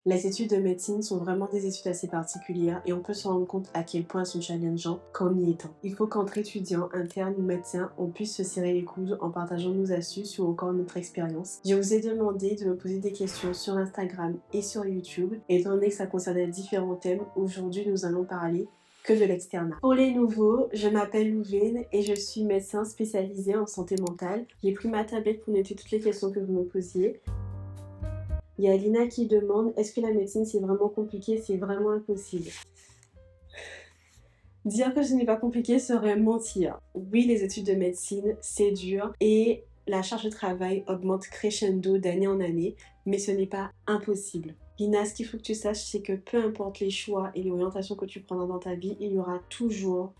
Les études de médecine sont vraiment des études assez particulières et on peut se rendre compte à quel point elles sont challengeantes qu'en y étant. Il faut qu'entre étudiants, internes ou médecins, on puisse se serrer les coudes en partageant nos astuces ou encore notre expérience. Je vous ai demandé de me poser des questions sur Instagram et sur YouTube. Étant donné que ça concernait différents thèmes, aujourd'hui nous allons parler que de l'externat. Pour les nouveaux, je m'appelle Louvaine et je suis médecin spécialisé en santé mentale. J'ai pris ma tablette pour noter toutes les questions que vous me posiez. Il y a Lina qui demande, est-ce que la médecine c'est vraiment compliqué, c'est vraiment impossible? Dire que ce n'est pas compliqué serait mentir. Oui, les études de médecine, c'est dur et la charge de travail augmente crescendo d'année en année, mais ce n'est pas impossible. Lina, ce qu'il faut que tu saches, c'est que peu importe les choix et les orientations que tu prendras dans ta vie, il y aura toujours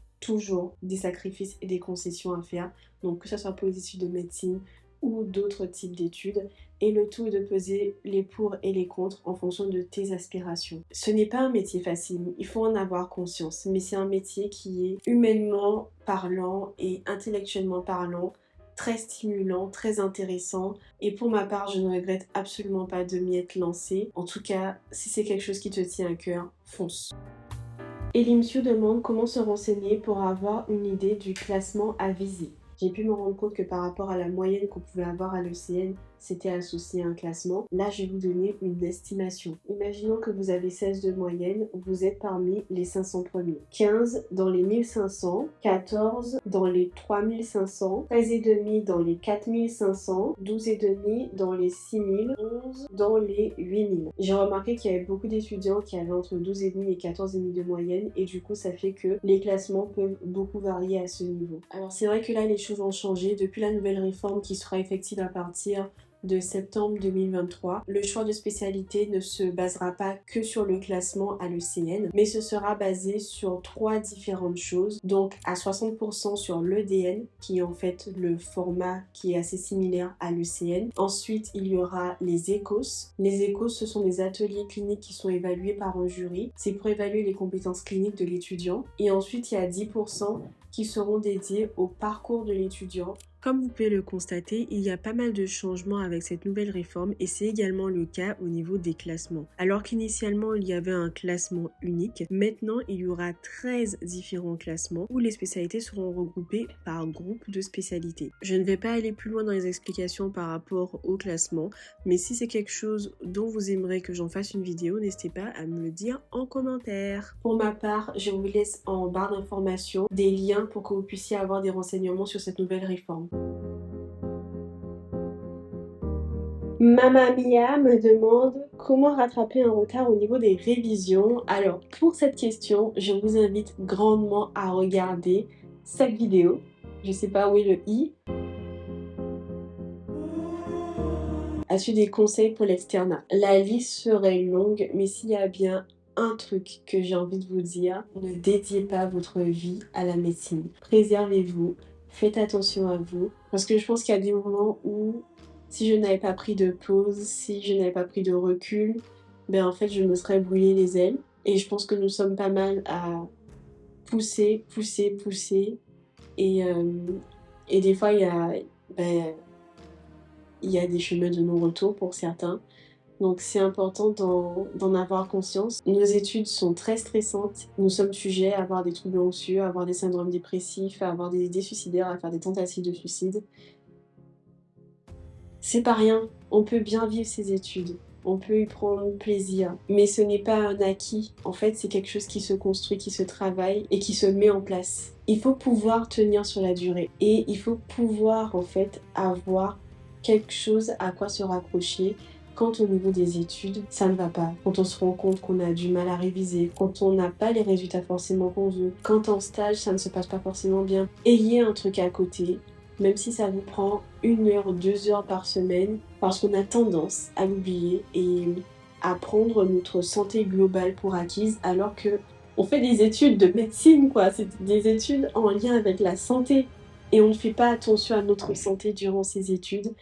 des sacrifices et des concessions à faire. Donc que ce soit pour les études de médecine ou d'autres types d'études, et le tout est de peser les pour et les contre en fonction de tes aspirations. Ce n'est pas un métier facile, il faut en avoir conscience, mais c'est un métier qui est humainement parlant et intellectuellement parlant très stimulant, très intéressant, et pour ma part je ne regrette absolument pas de m'y être lancée. En tout cas, si c'est quelque chose qui te tient à cœur, fonce. Elimsiu demande comment se renseigner pour avoir une idée du classement à viser. J'ai pu me rendre compte que par rapport à la moyenne qu'on pouvait avoir à l'ECN, c'était associé à un classement. Là, je vais vous donner une estimation. Imaginons que vous avez 16 de moyenne, vous êtes parmi les 500 premiers. 15 dans les 1500, 14 dans les 3500, 13,5 dans les 4500, 12,5 dans les 6000, 11 dans les 8000. J'ai remarqué qu'il y avait beaucoup d'étudiants qui avaient entre 12,5 et 14,5 de moyenne et du coup, ça fait que les classements peuvent beaucoup varier à ce niveau. Alors c'est vrai que là, les choses ont changé depuis la nouvelle réforme qui sera effective à partir de septembre 2023. Le choix de spécialité ne se basera pas que sur le classement à l'ECN, mais ce sera basé sur 3 différentes choses. Donc à 60% sur l'EDN, qui est en fait le format qui est assez similaire à l'ECN. Ensuite, il y aura les ECOS. Les ECOS, ce sont des ateliers cliniques qui sont évalués par un jury. C'est pour évaluer les compétences cliniques de l'étudiant. Et ensuite, il y a 10% qui seront dédiés au parcours de l'étudiant. Comme vous pouvez le constater, il y a pas mal de changements avec cette nouvelle réforme et c'est également le cas au niveau des classements. Alors qu'initialement il y avait un classement unique, maintenant il y aura 13 différents classements où les spécialités seront regroupées par groupe de spécialités. Je ne vais pas aller plus loin dans les explications par rapport au classement, mais si c'est quelque chose dont vous aimeriez que j'en fasse une vidéo, n'hésitez pas à me le dire en commentaire. Pour ma part, je vous laisse en barre d'informations des liens pour que vous puissiez avoir des renseignements sur cette nouvelle réforme. Mamma Mia me demande comment rattraper un retard au niveau des révisions. Alors pour cette question, je vous invite grandement à regarder cette vidéo. Je sais pas où est le i. À suivre des conseils pour l'externat. La liste serait longue, mais s'il y a bien un truc que j'ai envie de vous dire, ne dédiez pas votre vie à la médecine. Préservez-vous, faites attention à vous, parce que je pense qu'il y a des moments où si je n'avais pas pris de pause, si je n'avais pas pris de recul, ben en fait je me serais brûlé les ailes. Et je pense que nous sommes pas mal à pousser, et des fois ben, il y a des chemins de non-retour pour certains. Donc c'est important d'en avoir conscience. Nos études sont très stressantes. Nous sommes sujets à avoir des troubles anxieux, à avoir des syndromes dépressifs, à avoir des idées suicidaires, à faire des tentatives de suicide. C'est pas rien. On peut bien vivre ses études. On peut y prendre plaisir. Mais ce n'est pas un acquis. En fait, c'est quelque chose qui se construit, qui se travaille et qui se met en place. Il faut pouvoir tenir sur la durée. Et il faut pouvoir, en fait, avoir quelque chose à quoi se raccrocher quand au niveau des études, ça ne va pas. Quand on se rend compte qu'on a du mal à réviser, quand on n'a pas les résultats forcément qu'on veut, quand en stage, ça ne se passe pas forcément bien. Ayez un truc à côté, même si ça vous prend 1 heure, 2 heures par semaine, parce qu'on a tendance à l'oublier et à prendre notre santé globale pour acquise, alors que on fait des études de médecine, quoi. C'est des études en lien avec la santé. Et on ne fait pas attention à notre santé durant ces études,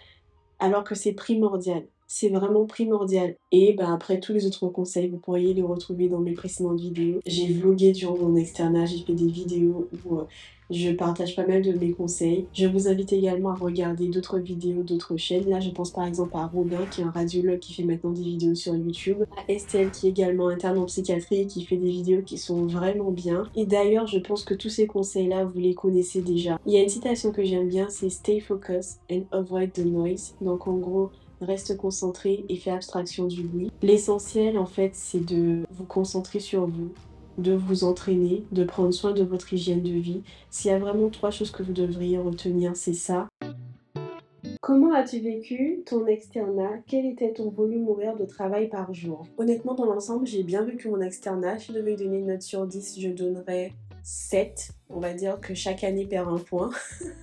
alors que c'est primordial. c'est vraiment primordial. Et bah, après tous les autres conseils, vous pourriez les retrouver dans mes précédentes vidéos. J'ai vlogué durant mon externat, j'ai fait des vidéos où je partage pas mal de mes conseils. Je vous invite également à regarder d'autres vidéos d'autres chaînes. Là, je pense par exemple à Robin, qui est un radiologue qui fait maintenant des vidéos sur YouTube. À Estelle, qui est également interne en psychiatrie et qui fait des vidéos qui sont vraiment bien. Et d'ailleurs, je pense que tous ces conseils-là, vous les connaissez déjà. Il y a une citation que j'aime bien, c'est "Stay focused and avoid the noise". Donc en gros, reste concentré et fais abstraction du bruit. L'essentiel, en fait, c'est de vous concentrer sur vous, de vous entraîner, de prendre soin de votre hygiène de vie. S'il y a vraiment 3 choses que vous devriez retenir, c'est ça. Comment as-tu vécu ton externat? Quel était ton volume horaire de travail par jour? Honnêtement, dans l'ensemble, j'ai bien vécu mon externat. Si je devais donner une note sur 10, je donnerais 7. On va dire que chaque année perd un point.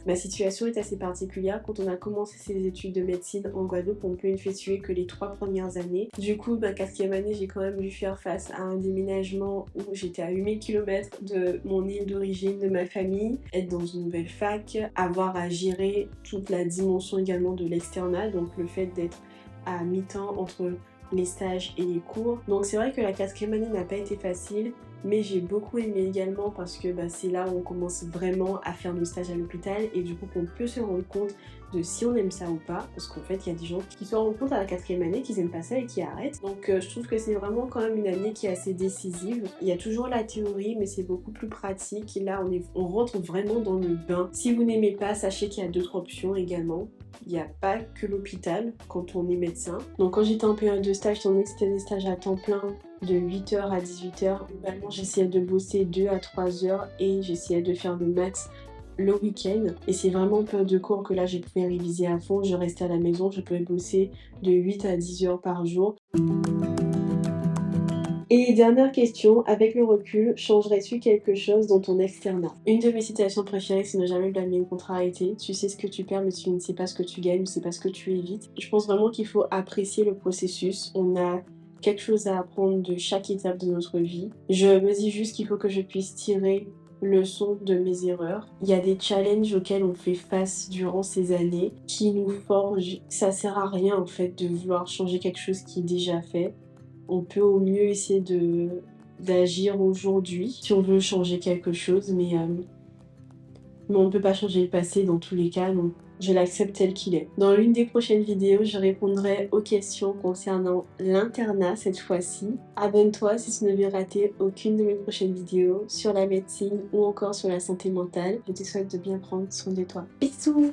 Ma situation est assez particulière. Quand on a commencé ses études de médecine en Guadeloupe, on peut effectuer que les 3 premières années. Du coup, ma 4e année, j'ai quand même dû faire face à un déménagement où j'étais à 8000 km de mon île d'origine, de ma famille, être dans une nouvelle fac, avoir à gérer toute la dimension également de l'externat, donc le fait d'être à mi-temps entre les stages et les cours. Donc c'est vrai que la 4e année n'a pas été facile, mais j'ai beaucoup aimé également parce que c'est là où on commence vraiment à faire nos stages à l'hôpital et du coup qu'on peut se rendre compte de si on aime ça ou pas, parce qu'en fait il y a des gens qui se rendent compte à la 4e année qu'ils aiment pas ça et qui arrêtent. Donc je trouve que c'est vraiment quand même une année qui est assez décisive. Il y a toujours la théorie, mais c'est beaucoup plus pratique. Et là on rentre vraiment dans le bain. Si vous n'aimez pas, sachez qu'il y a d'autres options également. Il n'y a pas que l'hôpital quand on est médecin. Donc quand j'étais en période de stage, étant donné que c'était des stages à temps plein de 8h à 18h, globalement j'essayais de bosser 2 à 3 heures et j'essayais de faire le maths le week-end. Et c'est vraiment en période de cours que là je pouvais réviser à fond. Je restais à la maison, je pouvais bosser de 8 à 10 heures par jour. Et dernière question, avec le recul, changerais-tu quelque chose dans ton externat? Une de mes citations préférées, c'est ne jamais blâmer une contrariété. Tu sais ce que tu perds, mais tu ne sais pas ce que tu gagnes, tu ne sais pas ce que tu évites. Je pense vraiment qu'il faut apprécier le processus. On a quelque chose à apprendre de chaque étape de notre vie. Je me dis juste qu'il faut que je puisse tirer leçon de mes erreurs. Il y a des challenges auxquels on fait face durant ces années qui nous forgent. Ça sert à rien en fait de vouloir changer quelque chose qui est déjà fait. On peut au mieux essayer d'agir aujourd'hui si on veut changer quelque chose, mais on ne peut pas changer le passé dans tous les cas, donc je l'accepte tel qu'il est. Dans l'une des prochaines vidéos, je répondrai aux questions concernant l'internat cette fois-ci. Abonne-toi si tu ne veux rater aucune de mes prochaines vidéos sur la médecine ou encore sur la santé mentale. Je te souhaite de bien prendre soin de toi. Bisous!